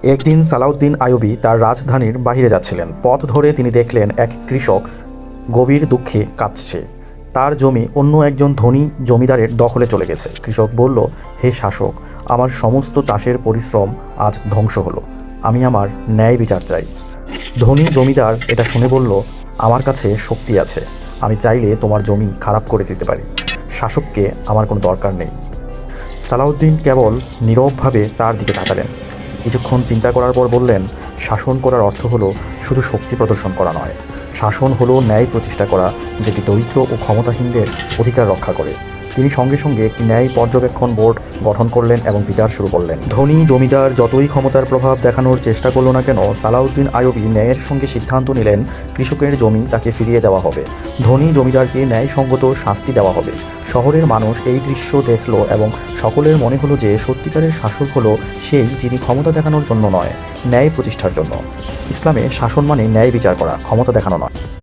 একদিন সালাউদ্দিন আইয়ুবী তার রাজধানীর বাহিরে যাচ্ছিলেন। পথ ধরে তিনি দেখলেন এক কৃষক গভীর দুঃখে কাঁদছে। তার জমি অন্য একজন ধনী জমিদারের দখলে চলে গেছে। কৃষক বলল, হে শাসক, আমার সমস্ত চাষের পরিশ্রম আজ ধ্বংস হলো। আমি আমার ন্যায় বিচার চাই। ধনী জমিদার এটা শুনে বলল, আমার কাছে শক্তি আছে, আমি চাইলে তোমার জমি খারাপ করে দিতে পারি। শাসককে আমার কোনো দরকার নেই। সালাউদ্দিন কেবল নীরবভাবে তার দিকে তাকালেন। কিছুক্ষণ চিন্তা করার পর বললেন, শাসন করার অর্থ হলো শুধু শক্তি প্রদর্শন করা নয়। শাসন হলো ন্যায় প্রতিষ্ঠা করা, যেটি দরিদ্র ও ক্ষমতাহীনদের অধিকার রক্ষা করে। তিনি সঙ্গে সঙ্গে একটি ন্যায় পর্যবেক্ষণ বোর্ড গঠন করলেন এবং বিচার শুরু করলেন। ধনী জমিদার যতই ক্ষমতার প্রভাব দেখানোর চেষ্টা করল না কেন, সালাউদ্দিন আইয়ুবী ন্যায়ের সঙ্গে সিদ্ধান্ত নিলেন কৃষকের জমি তাকে ফিরিয়ে দেওয়া হবে। ধনী জমিদারকে ন্যায়সঙ্গত শাস্তি দেওয়া হবে। শহরের মানুষ এই দৃশ্য দেখল এবং সকলের মনে হলো যে সত্যিকারের শাসক হলো সেই, যিনি ক্ষমতা দেখানোর জন্য নয়, ন্যায় প্রতিষ্ঠার জন্য। ইসলামে শাসন মানে ন্যায় বিচার করা, ক্ষমতা দেখানো নয়।